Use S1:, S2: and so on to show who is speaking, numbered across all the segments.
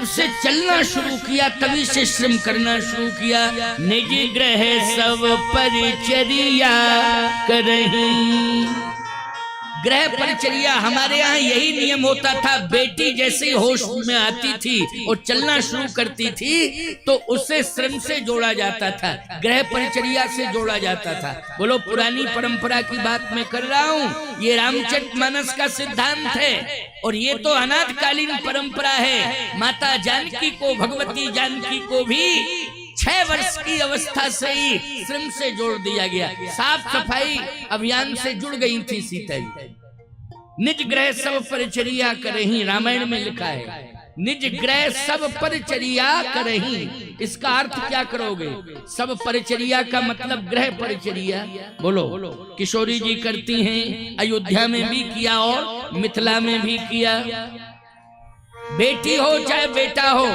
S1: से चलना शुरू किया तभी से श्रम करना शुरू किया। निज ग्रह सब परिचर्या करहीं। ग्रह परिचर्या हमारे यहाँ यही नियम होता था। बेटी जैसे होश में आती थी और चलना शुरू करती थी तो उससे श्रम से जोड़ा जाता था, ग्रह परिचर्या से जोड़ा जाता था। बोलो, पुरानी परंपरा की बात मैं कर रहा हूँ, ये रामचरितमानस का सिद्धांत है और ये तो अनाथकालीन परंपरा है। माता जानकी को, भगवती जानकी को भी 6 वर्ष की अवस्था से ही श्रम से जोड़ दिया गया। साफ सफाई अभियान से जुड़ गई थी सीता जी। निज ग्रह सब परिचर्या करहीं, रामायण में लिखा है, निज ग्रह सब परिचर्या करहीं। इसका अर्थ क्या करोगे? सब परिचर्या का मतलब ग्रह परिचर्या। बोलो, किशोरी जी करती हैं, अयोध्या में भी किया और मिथिला में भी किया। बेटी हो चाहे बेटा हो,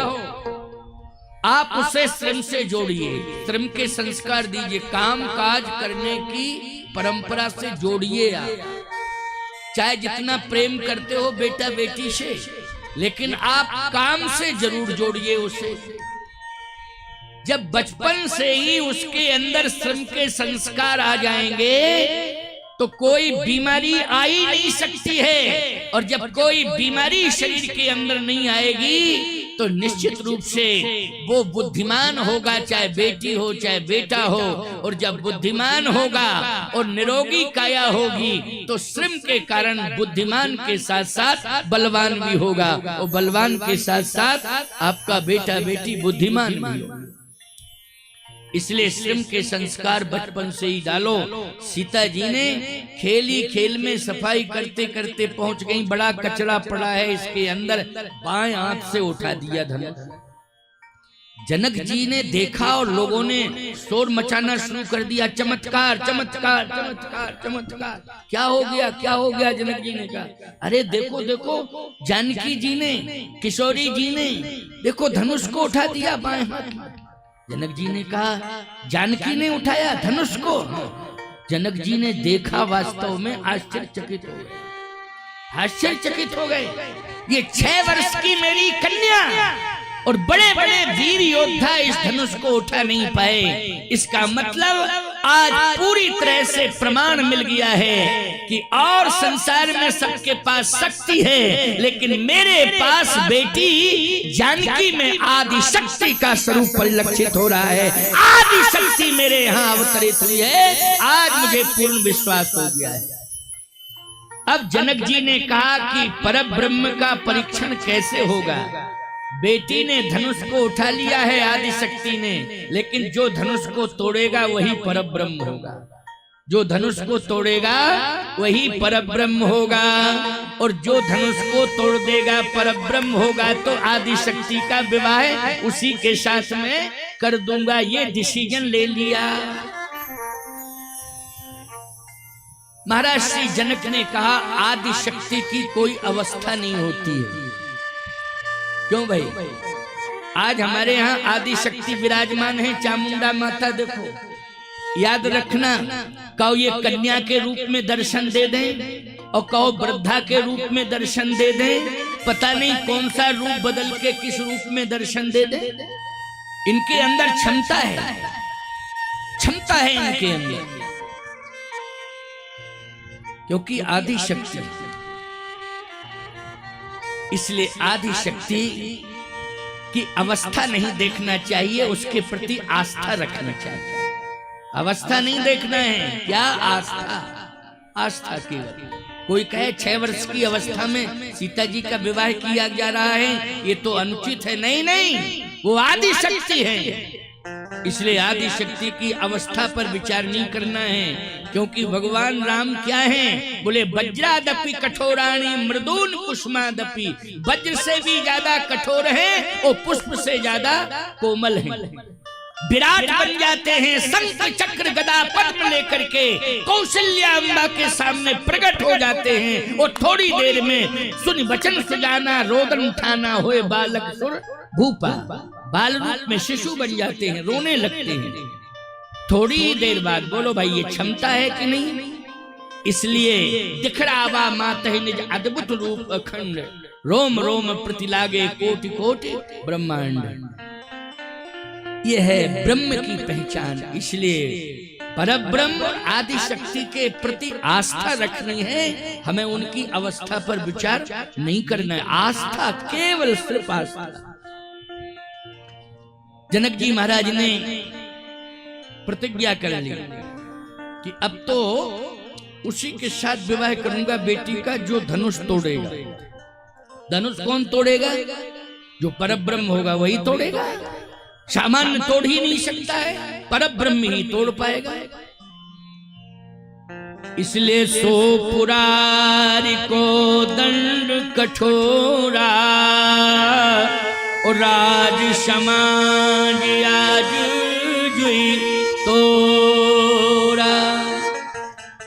S1: आप उसे श्रम से जोड़िए, श्रम के संस्कार दीजिए, काम काज करने की परंपरा से जोड़िए। आप चाहे जितना प्रेम करते हो बेटा बेटी से, लेकिन आप काम से जरूर जोड़िए उसे। जब बचपन से ही उसके अंदर श्रम के संस्कार आ जाएंगे तो कोई बीमारी आ ही नहीं सकती है। और जब कोई बीमारी शरीर के अंदर नहीं आएगी तो निश्चित रूप से वो बुद्धिमान होगा, चाहे बेटी हो चाहे बेटा हो। और जब बुद्धिमान होगा और निरोगी काया होगी तो श्रम के कारण बुद्धिमान के साथ साथ बलवान भी होगा, और बलवान के साथ साथ आपका बेटा बेटी बुद्धिमान भी होगा। इसलिए श्रम के संस्कार बचपन से ही डालो। सीता जी ने खेली खेल में सफाई करते करते पहुंच गई, बड़ा कचरा पड़ा है इसके अंदर, बाएं हाथ से उठा दिया धनुष। जनक जी ने देखा और लोगों ने शोर मचाना शुरू कर दिया, चमत्कार चमत्कार चमत्कार चमत्कार। क्या हो गया, क्या हो गया? जनक जी ने कहा, अरे देखो देखो, जानकी जी ने, किशोरी जी ने देखो धनुष को उठा दिया बाएं हाथ में। जनक जी ने कहा, जानकी ने उठाया धनुष को? जनक जी ने देखा, वास्तव में आश्चर्यचकित हो गए, आश्चर्यचकित हो गए। ये 6 वर्ष की मेरी कन्या और बड़े बड़े वीर योद्धा इस धनुष को उठा नहीं पाए। इसका मतलब आज पूरी तरह से प्रमाण मिल गया है कि और संसार में सबके पास शक्ति है, लेकिन मेरे पास बेटी जानकी में आदि शक्ति का स्वरूप परिलक्षित हो रहा है। आदि शक्ति मेरे यहाँ अवतरित हुई है, आज मुझे पूर्ण विश्वास हो गया है। अब जनक जी ने कहा कि परब्रह्म का परीक्षण कैसे होगा? बेटी ने धनुष को उठा लिया है आदि शक्ति ने, लेकिन जो धनुष को तोड़ेगा वही परब्रह्म होगा। जो धनुष को तोड़ेगा वही परब्रह्म होगा, और जो धनुष को तोड़ देगा परब्रह्म होगा। तो आदि शक्ति का विवाह उसी के साथ में कर दूंगा, ये डिसीजन ले लिया। महाराज श्री जनक ने कहा, आदि शक्ति की कोई अवस्था नहीं होती है। क्यों भाई? आज हमारे यहाँ आदि शक्ति विराजमान है, चामुंडा माता देखो, याद रखना। कहो ये कन्या के रूप में दर्शन दे दें और कहो वृद्धा के रूप में दर्शन दे दें, पता नहीं कौन सा रूप बदल के किस रूप में दर्शन दे दें। इनके अंदर क्षमता है, क्षमता है इनके अंदर, क्योंकि आदि शक्ति। इसलिए आदि शक्ति की अवस्था नहीं देखना चाहिए, उसके प्रति आस्था रखना चाहिए। अवस्था नहीं देखना है, क्या आस्था? आस्था की। कोई कहे 6 वर्ष की अवस्था में सीता जी का विवाह किया जा रहा है, ये तो अनुचित है। नहीं नहीं, वो आदि शक्ति है। इसलिए आदि शक्ति की अवस्था पर विचार नहीं करना है, क्योंकि भगवान राम क्या हैं? बोले वज्रादपि कठोराणि मृदून कुसुमादपि। वज्र से भी ज्यादा कठोर हैं और पुष्प से ज्यादा कोमल हैं। विराट बन जाते हैं, शंख चक्र गदा पद्म लेकर के कौशल्या अम्बा के सामने प्रकट हो जाते हैं, और थोड़ी देर में सुन वचन सुजाना रोदन उठाना होए बालक सुर भूपा। बाल रूप में शिशु बन जाते हैं, रोने लगते हैं थोड़ी ही देर बाद। बोलो भाई, ये क्षमता है कि नहीं? इसलिए दिखरावा मात निज अद्भुत रूप अखंड, रोम रोम प्रति लागे कोटि कोटि ब्रह्मांड। यह है ब्रह्म की पहचान। इसलिए परब्रह्म और आदि शक्ति के प्रति आस्था रखनी है, हमें उनकी अवस्था पर विचार नहीं करना है। आस्था केवल सिर्फ आस्था। जनक जी महाराज ने प्रतिज्ञा कर ली कि अब तो उसी के साथ विवाह करूंगा बेटी का जो धनुष तोड़ेगा। धनुष कौन तोड़ेगा? जो परब्रह्म होगा वही तोड़ेगा। सामान्य तोड़ ही नहीं सकता है, परब्रह्म ही तोड़ पाएगा। इसलिए सो पुरारी को दंड कठोरा और राज समाज आज जुई तोरा।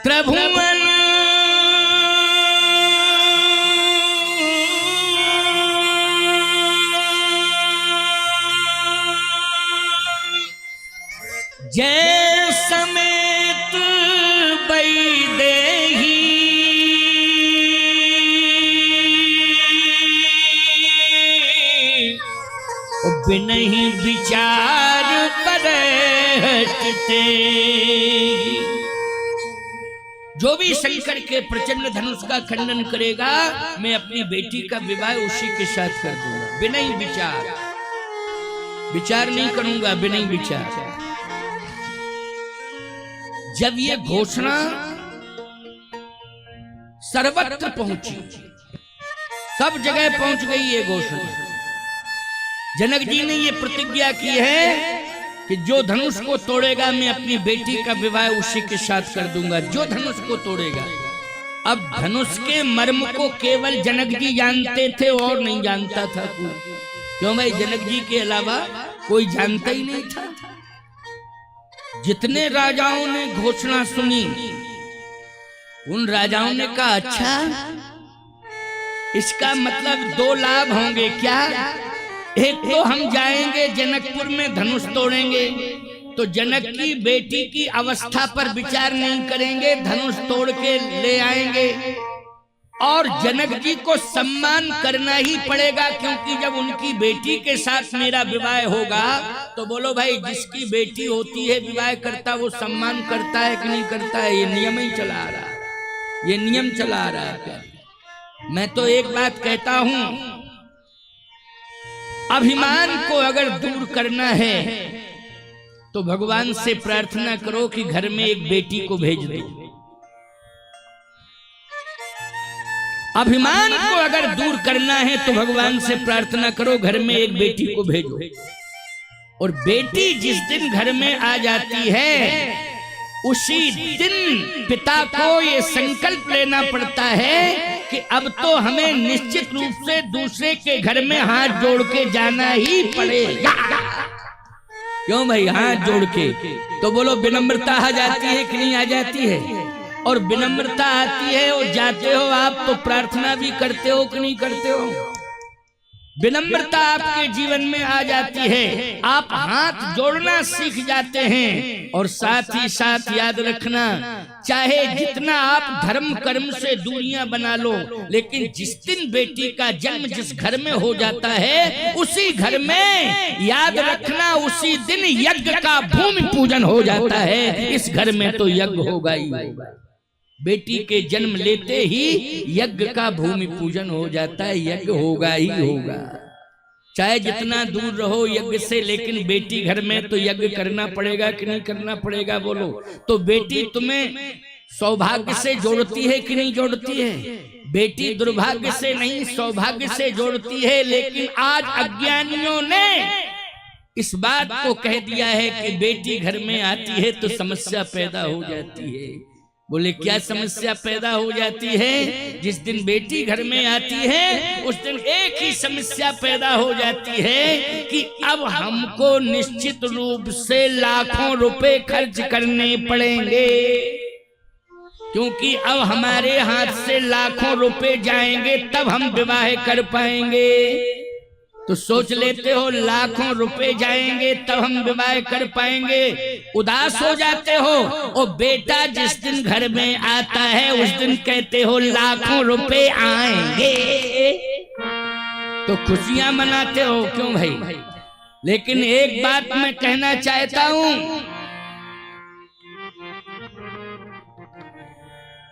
S1: त्रिभुवन जय समेत बैदेही बिनहि विचार परहटते। जो भी शंकर के प्रचंड धनुष का खंडन करेगा, मैं अपनी बेटी का विवाह उसी के साथ कर दूंगा। बिनहि विचार, विचार नहीं करूंगा, बिनहि विचार। जब ये घोषणा सर्वत्र पहुंची, सब जगह पहुंच गई ये घोषणा, जनक जी ने ये प्रतिज्ञा की है कि जो धनुष को तोड़ेगा मैं अपनी बेटी का विवाह उसी के साथ कर दूंगा। जो धनुष को तोड़ेगा। अब धनुष के मर्म को केवल जनक जी जानते थे और नहीं जानता था कोई। क्यों भाई? जनक जी के अलावा कोई जानता ही नहीं था। जितने राजाओं ने घोषणा सुनी, उन राजाओं ने कहा अच्छा, इसका मतलब दो लाभ होंगे। क्या? एक तो हम जाएंगे जनकपुर में धनुष तोड़ेंगे, तो जनक की बेटी की अवस्था पर विचार नहीं करेंगे, धनुष तोड़ के ले आएंगे। और जनक जी को सम्मान करना ही पड़ेगा, क्योंकि जब उनकी बेटी के साथ मेरा विवाह होगा तो बोलो भाई, जिसकी बेटी होती है विवाह करता वो सम्मान करता है कि नहीं करता है? ये नियम ही चला आ रहा है, ये नियम चला आ रहा है। मैं तो एक बात कहता हूं, अभिमान को अगर दूर करना है तो भगवान से प्रार्थना करो कि घर में एक बेटी को भेज दो। अभिमान को अगर दूर करना है तो भगवान से प्रार्थना करो घर में एक बेटी को भेजो। और बेटी जिस दिन घर में आ जाती है, उसी दिन पिता को ये संकल्प लेना पड़ता है कि अब तो हमें निश्चित रूप से दूसरे के घर में हाथ जोड़ के जाना ही पड़ेगा। क्यों भाई? हाथ जोड़ के तो बोलो, विनम्रता आ जाती है कि नहीं आ जाती है? और विनम्रता आती है और जाते हो आप तो प्रार्थना भी करते हो कि नहीं करते हो? विनम्रता आपके जीवन में आ जाती है, आप हाथ जोड़ना सीख जाते हैं। और साथ ही साथ याद रखना, चाहे जितना आप धर्म कर्म से दूरियां बना लो, लेकिन जिस दिन बेटी का जन्म जिस घर में हो जाता है, उसी घर में याद रखना, उसी दिन यज्ञ का भूमि पूजन हो जाता है। इस घर में तो यज्ञ होगा ही होगा। बेटी के जन्म लेते ही यज्ञ का भूमि पूजन हो जाता है, यज्ञ होगा ही होगा। चाहे जितना दूर रहो यज्ञ से, लेकिन बेटी घर में तो यज्ञ करना पड़ेगा कि नहीं करना पड़ेगा? बोलो। तो बेटी तुम्हें सौभाग्य से जोड़ती है कि नहीं जोड़ती है? बेटी दुर्भाग्य से नहीं, सौभाग्य से जोड़ती है। लेकिन आज अज्ञानियों ने इस बात को कह दिया है कि बेटी घर में आती है तो समस्या पैदा हो जाती है। बोले क्या समस्या पैदा हो जाती है? जिस दिन बेटी घर में आती है उस दिन एक ही समस्या पैदा हो जाती है कि अब हमको निश्चित रूप से लाखों रुपए खर्च करने पड़ेंगे, क्योंकि अब हमारे हाथ से लाखों रुपए जाएंगे तब हम विवाह कर पाएंगे। तो सोच लेते हो लाखों रुपए जाएंगे तब हम विवाह कर पाएंगे, उदास हो जाते हो। और बेटा जिस दिन घर में आता है उस दिन कहते हो लाखों रुपए आएंगे। तो खुशियां मनाते हो क्यों भाई? लेकिन एक बात मैं कहना चाहता हूं,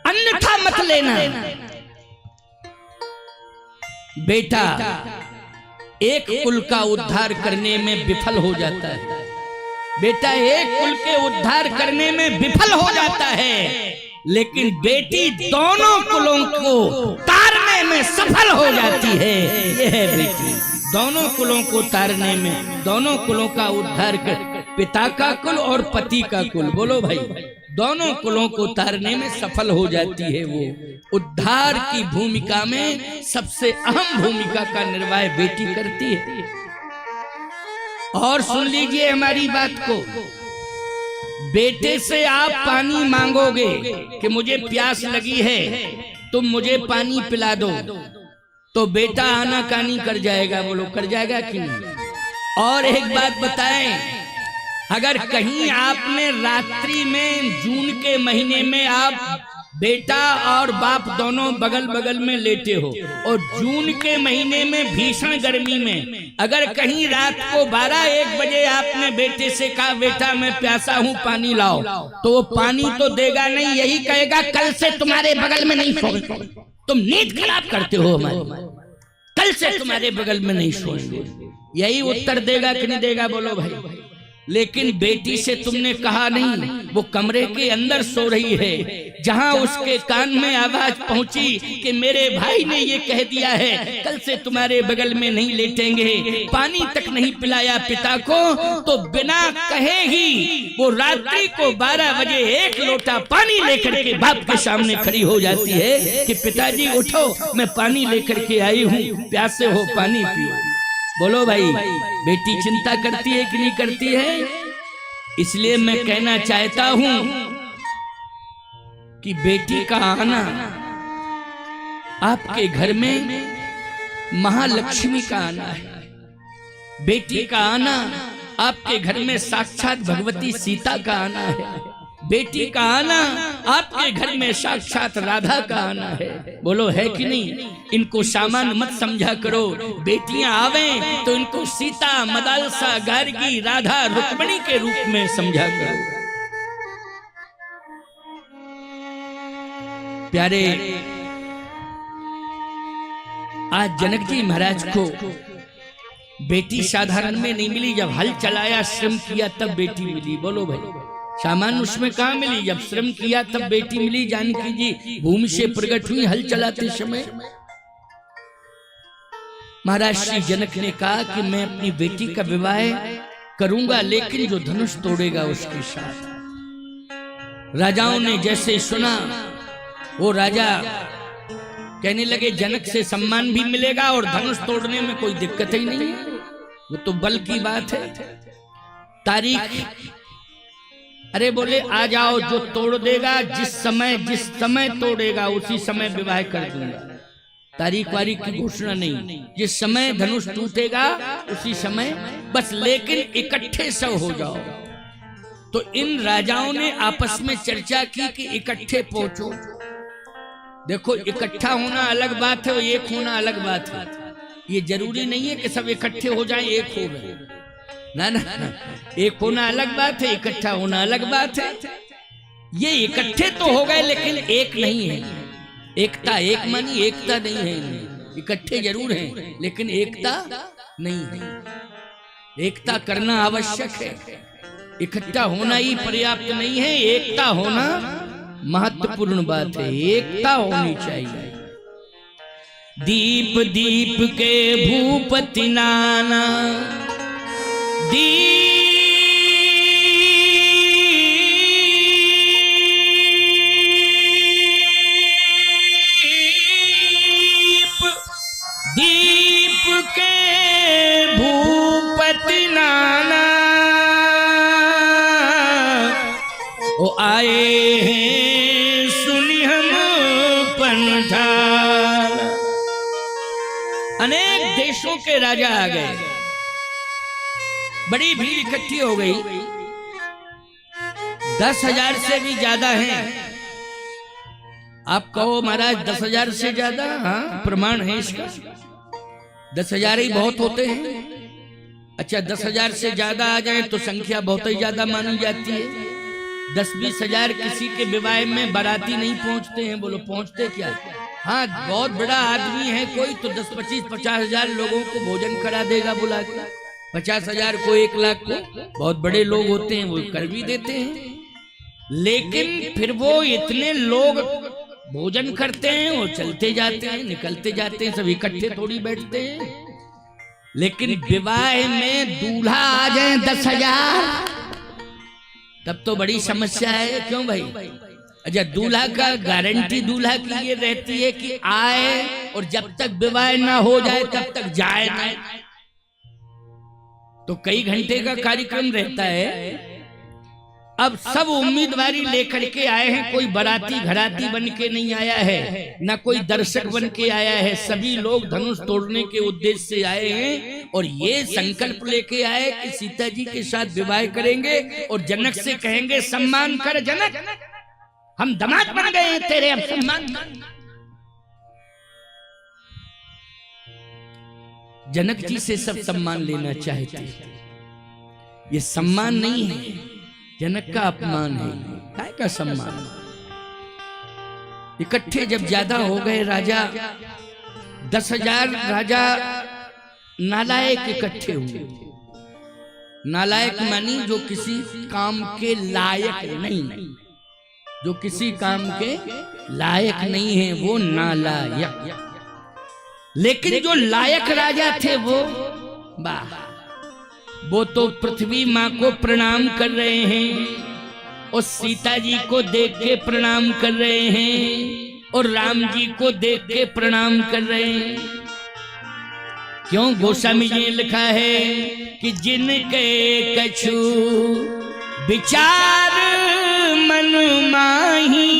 S1: अन्यथा मत लेना। बेटा एक कुल का उद्धार करने में विफल हो जाता है। बेटा एक कुल के उद्धार करने में विफल हो जाता है, लेकिन बेटी दोनों कुलों को तारने में सफल हो जाती है। यह है बेटी, दोनों कुलों को तारने में, दोनों कुलों का उद्धार कर, पिता का कुल और पति का कुल, बोलो भाई, दोनों कुलों को तारने में सफल हो जाती है। वो उद्धार की भूमिका में सबसे अहम भूमिका का निर्वाह बेटी करती है। और सुन लीजिए हमारी बात को, बेटे से आप पानी मांगोगे कि मुझे प्यास लगी है, तुम मुझे पानी पिला दो, तो बेटा आनाकानी कर जाएगा, बोलो कर जाएगा कि नहीं? और एक बात बताएं, अगर कहीं आपने रात्रि में जून के महीने में आप बेटा और बाप दोनों बगल बगल में लेटे हो, और जून के महीने में भीषण गर्मी में अगर कहीं रात को 12-1 बजे आपने बेटे से कहा बेटा मैं प्यासा हूं पानी लाओ, तो वो पानी तो देगा नहीं, यही कहेगा कल से तुम्हारे बगल में नहीं सोएंगे, तुम नींद खराब करते हो हमारी, कल से तुम्हारे बगल में नहीं सोएंगे, यही उत्तर देगा कि नहीं देगा, बोलो भाई? लेकिन बेटी से तुमने कहा नहीं, वो कमरे के अंदर सो रही है, जहां उसके कान में आवाज पहुंची कि मेरे भाई ने ये कह दिया है कल से तुम्हारे बगल में नहीं लेटेंगे, पानी तक नहीं पिलाया पिता को, तो बिना कहे ही वो रात्रि को 12 बजे 1 लोटा पानी लेकर के बाप के सामने खड़ी हो जाती है कि पिताजी उठो, मैं पानी लेकर के आई हूँ, प्यासे हो पानी पियो। बोलो भाई, बेटी चिंता करती है कि नहीं करती है? इसलिए मैं कहना चाहता हूं कि बेटी का आना आपके घर में महालक्ष्मी का आना है। बेटी का आना आपके घर में साक्षात भगवती सीता का आना है। बेटी का आना आपके घर में साक्षात राधा का आना है। बोलो है कि नहीं? इनको सामान्य मत समझा करो, बेटियां आवे तो इनको सीता, मदालसा, गार्गी, राधा, रुक्मिणी के रूप में समझा करो। प्यारे, आज जनक जी महाराज को बेटी साधारण में नहीं मिली, जब हल चलाया, श्रम किया, तब बेटी मिली। बोलो भाई, सामान्य उसमें कहाँ मिली? जब श्रम किया तब बेटी मिली। जानकी जी भूमि से प्रकट हुई हल चलाते समय। महाराज श्री जनक ने कहा कि मैं अपनी बेटी का विवाह करूंगा, लेकिन जो धनुष तोड़ेगा उसके साथ। राजाओं ने जैसे सुना, वो राजा कहने लगे जनक से सम्मान भी मिलेगा और धनुष तोड़ने में कोई दिक्कत ही नहीं है, वो तो बल की बात है। तारीख, अरे बोले आ जाओ, जो तोड़ देगा, जिस समय तोड़ेगा उसी समय विवाह कर दूंगा। तारीख वारीख की घोषणा नहीं, जिस समय धनुष टूटेगा उसी समय बस, लेकिन इकट्ठे सब हो जाओ। तो इन राजाओं ने आपस में चर्चा की कि इकट्ठे पहुंचो। देखो, इकट्ठा होना अलग बात है और एक होना अलग बात है। ये जरूरी नहीं है कि सब इकट्ठे हो जाएं, एक हो गए, ना ना, एक होना अलग बात है, इकट्ठा होना अलग बात है। ये इकट्ठे तो हो गए लेकिन एक नहीं है। एकता, एक मानी एकता नहीं है। इकट्ठे जरूर हैं लेकिन एकता नहीं है। एकता करना आवश्यक है, इकट्ठा होना ही पर्याप्त नहीं है। एकता होना महत्वपूर्ण बात है, एकता होनी चाहिए। दीप दीप के भूपति नाना, दीप दीप के भूपति नाना, ओ आए हैं सुनी हम पंठाल। अनेक देशों के राजा आ गए, बड़ी भीड़ इकट्ठी हो गई। 10,000 से भी ज्यादा हैं। आप कहो महाराज 10,000 से ज्यादा? हाँ, प्रमाण है इसका। 10,000 ही बहुत होते हैं। अच्छा 10,000 से ज्यादा आ जाए तो संख्या बहुत ही ज्यादा मानी जाती है। 10-20 हजार किसी के विवाह में बाराती नहीं पहुंचते हैं। बोलो पहुंचते क्या? हाँ बहुत बड़ा आदमी है कोई तो 10, 25, 50 हजार लोगों को भोजन करा देगा बुला के। 50,000 को 1 लाख को बहुत बड़े लोग होते हैं वो कर भी देते हैं। लेकिन फिर वो इतने लोग भोजन करते हैं वो चलते जाते हैं निकलते जाते हैं, सब इकट्ठे थोड़ी बैठते हैं। लेकिन विवाह में दूल्हा आ जाए 10,000 तब तो बड़ी समस्या है। क्यों भाई? अच्छा दूल्हा का गारंटी दूल्हा की ये रहती है कि आए और जब तक विवाह ना हो जाए तब तक जाए ना। तो कई घंटे का कार्यक्रम रहता है। अब सब उम्मीदवारी लेकर के आए हैं, कोई बाराती घराती बन के नहीं आया है, ना कोई दर्शक बन के आया है। सभी लोग धनुष तोड़ने के उद्देश्य से आए हैं और ये संकल्प लेके आए कि सीता जी के साथ विवाह करेंगे और जनक से कहेंगे सम्मान कर जनक, हम दामाद बन गए हैं तेरे, अब सम्मान। जनक जी से सब सम्मान लेना चाहते, ये सम्मान नहीं है, जनक का अपमान है। काय का सम्मान? इकट्ठे जब ज्यादा हो गए राजा, 10,000 राजा नालायक इकट्ठे हुए। नालायक मानी जो किसी काम के लायक नहीं, जो किसी काम के लायक नहीं है वो नालायक। लेकिन जो लायक राजा थे वो वाह, वो तो पृथ्वी माँ को प्रणाम कर रहे हैं और सीता जी को देख के प्रणाम कर रहे हैं और राम जी को देख के प्रणाम कर रहे हैं। क्यों? गोस्वामी जी ने लिखा है कि जिनके कछु विचार मन माही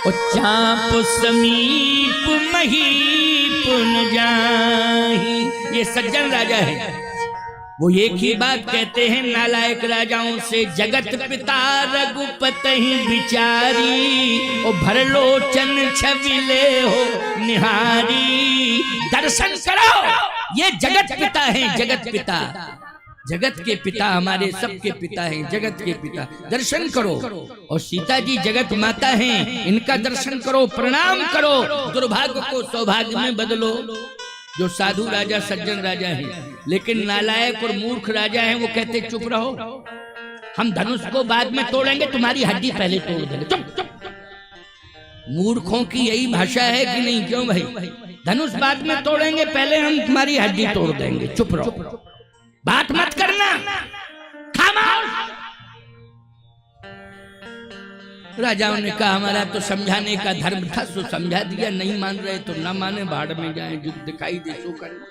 S1: और चाप समीप महीप न जाही। ये सज्जन राजा है, वो एक ही बात कहते हैं नालायक राजाओं से, जगत पिता रघुपति विचारी और भरलोचन छविले हो निहारी। दर्शन करो, ये जगत पिता है, जगत पिता, जगत के पिता, हमारे सबके पिता हैं, जगत के पिता। दर्शन करो। और सीता जी जगत माता हैं, इनका दर्शन करो, प्रणाम करो, दुर्भाग्य को सौभाग्य में बदलो। जो साधु राजा सज्जन राजा हैं, लेकिन नालायक और मूर्ख राजा हैं, वो कहते चुप रहो, हम धनुष को बाद में तोड़ेंगे, तुम्हारी हड्डी पहले तोड़ देंगे। चुप चुप। मूर्खों की यही भाषा है कि नहीं? क्यों भाई? धनुष बाद में तोड़ेंगे, पहले हम तुम्हारी हड्डी तोड़ देंगे। चुप रहो, बात मत करना, खामोश। राजाओं ने कहा हमारा तो समझाने का धर्म था, सो समझा दिया, नहीं मान रहे तो ना माने, भाड़ में जाए, जो दिखाई दे सो करना।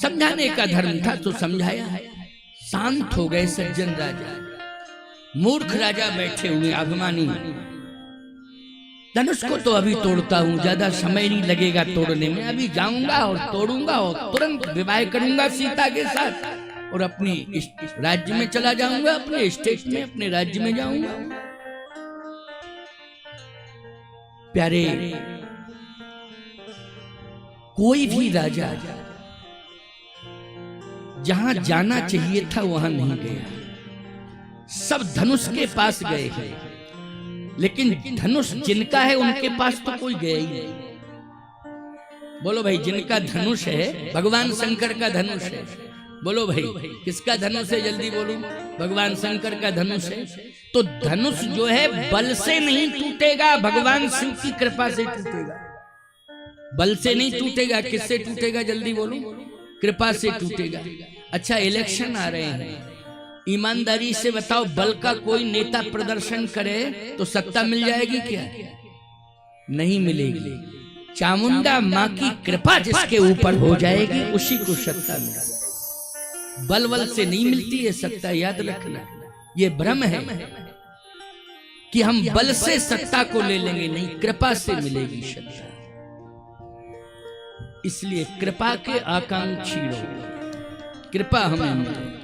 S1: समझाने का धर्म था तो समझाया। शांत हो गए सज्जन राजा। मूर्ख राजा बैठे हुए अभिमानी, धनुष को तो अभी तोड़ता हूँ, ज्यादा समय नहीं लगेगा तोड़ने में, अभी जाऊंगा और तोड़ूंगा और तुरंत विवाह करूंगा सीता के साथ और अपनी राज्य में चला जाऊंगा, अपने स्टेट में, अपने राज्य में जाऊंगा। प्यारे, कोई भी राजा जहां जाना चाहिए था वहां नहीं गया। सब धनुष के पास गए हैं, लेकिन धनुष जिनका है उनके पास तो कोई गया ही नहीं। बोलो भाई, जिनका धनुष है, भगवान शंकर का धनुष है। बोलो भाई, किसका धनुष है? जल्दी बोलो। भगवान शंकर का धनुष है। तो धनुष जो है बल से नहीं टूटेगा, भगवान शिव की कृपा से टूटेगा। बल से नहीं टूटेगा, किससे टूटेगा? जल्दी बोलो। कृपा से टूटेगा। अच्छा, इलेक्शन आ रहे हैं, ईमानदारी से बताओ, बल का कोई नेता प्रदर्शन करे तो सत्ता मिल जाएगी क्या? नहीं मिलेगी। चामुंडा माँ की कृपा जिसके ऊपर हो जाएगी उसी को सत्ता मिलेगी। बल बल से नहीं मिलती है सत्ता, याद रखना। ये भ्रम है कि हम बल से सत्ता को ले लेंगे, नहीं, कृपा से मिलेगी सत्ता। इसलिए कृपा के आकांक्षी रहो, कृपा हमें मिले।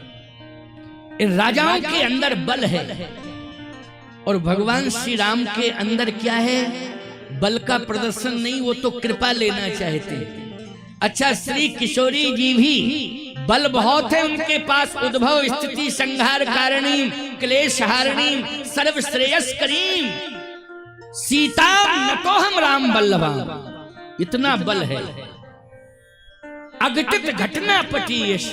S1: इन राजाओं के अंदर बल है और भगवान श्री राम के अंदर क्या है? बल का प्रदर्शन नहीं, वो तो कृपा लेना चाहते। अच्छा, श्री किशोरी जी भी बल बहुत है उनके पास, उद्भव स्थिति संहार कारिणी क्लेश हारिणी सर्व श्रेयस करीम सीता न तो हम राम बल्लभा, इतना बल है। अघटित घटना पटी यश,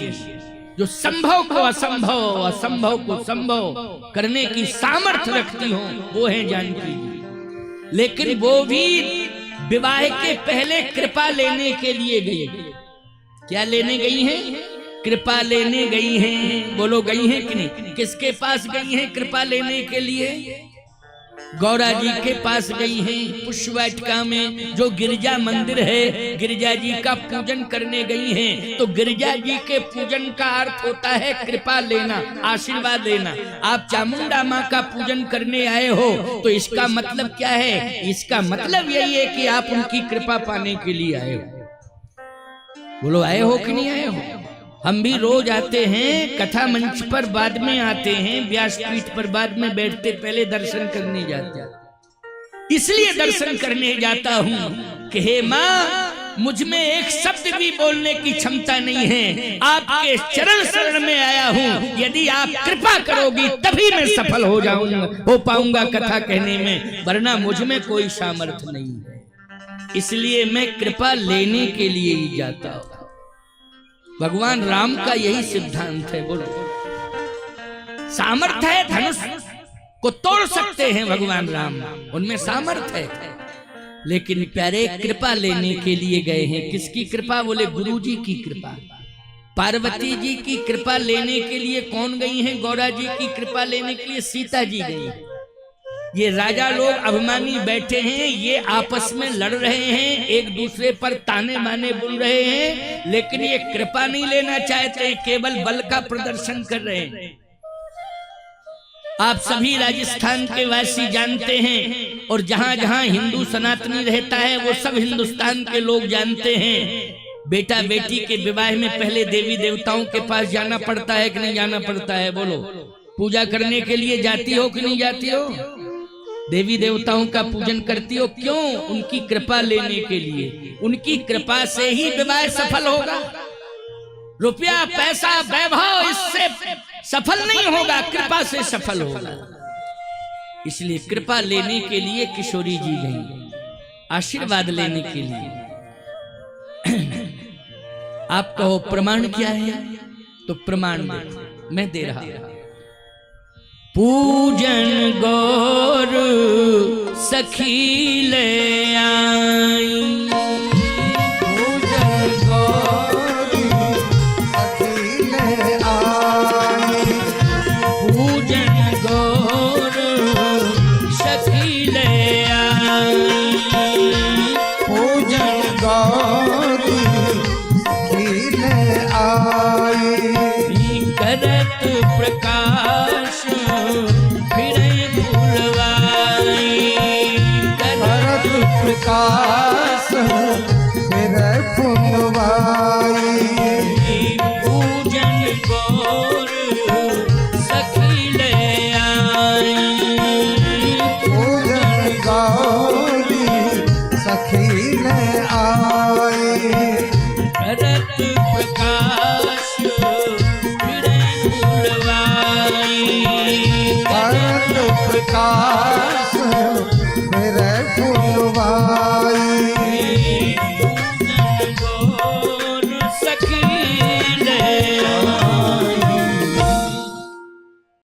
S1: जो संभव को असंभव असंभव को संभव करने की सामर्थ्य रखती हो, वो है जानकी जी। लेकिन वो भी विवाह के पहले कृपा लेने के लिए गई। क्या लेने गई हैं? कृपा लेने गई हैं। बोलो, गई हैं कि नहीं? किसके पास गई हैं कृपा लेने के लिए? गौरा जी के पास गई हैं। पुष्पवाटिका में जो गिरजा मंदिर है, गिरजा जी का पूजन करने गई हैं। तो गिरजा जी के पूजन का अर्थ होता है कृपा लेना, आशीर्वाद लेना। आप चामुंडा माँ का पूजन करने आए हो तो इसका मतलब क्या है? इसका मतलब यही है कि आप उनकी कृपा पाने के लिए आए हो। बोलो, आए हो कि नहीं आए हो? हम भी रोज आते हैं, कथा मंच पर बाद में आते हैं, व्यासपीठ पर बाद में बैठते, पहले दर्शन करने जाते हैं। इसलिए दर्शन करने जाता हूँ कि हे माँ, मुझ में एक शब्द भी बोलने की क्षमता नहीं है, आपके चरण शरण में आया हूँ। यदि आप कृपा करोगी तभी मैं सफल हो जाऊंगा, हो पाऊंगा कथा कहने में, वरना मुझ में कोई सामर्थ्य नहीं है। इसलिए मैं कृपा लेने के लिए ही जाता हूँ। भगवान राम का यही सिद्धांत है। बोलो, सामर्थ्य है, धनुष को तोड़ सकते हैं भगवान राम, उनमें सामर्थ्य है। लेकिन प्यारे कृपा लेने के लिए गए हैं। किसकी कृपा? बोले, गुरु जी की कृपा। पार्वती जी की कृपा लेने के लिए कौन गई हैं? गौरा जी की कृपा लेने के लिए सीता जी गई। ये राजा लोग अभिमानी बैठे हैं, ये आपस में लड़ रहे हैं, एक दूसरे पर ताने माने बोल रहे हैं, लेकिन ये कृपा नहीं लेना चाहते, केवल बल का प्रदर्शन कर रहे हैं। आप सभी राजस्थान के वासी जानते हैं, और जहां जहां हिंदू सनातनी रहता है वो सब हिंदुस्तान के लोग जानते हैं, बेटा बेटी के विवाह में पहले देवी देवताओं के पास जाना पड़ता है कि नहीं जाना पड़ता है? बोलो, पूजा करने के लिए जाती हो कि नहीं जाती हो? देवी देवताओं का पूजन करती हो, क्यों? उनकी कृपा लेने के लिए। उनकी कृपा से ही विवाह सफल होगा। रुपया पैसा वैभव इससे सफल नहीं होगा, कृपा से सफल होगा। इसलिए कृपा लेने के लिए किशोरी जी गई, आशीर्वाद लेने के लिए। आप कहो प्रमाण क्या है? तो प्रमाण मैं दे रहा हूं। पूजन गौर सखी ले आई,
S2: पूजन गौर सखी ले आई,
S1: पूजन गौर सखी ले आई,
S2: पूजन गौर सखी ले आई।
S1: करत प्रकाश फिरे फुलवाई,
S2: करत प्रकाश फिरे फुलवाई।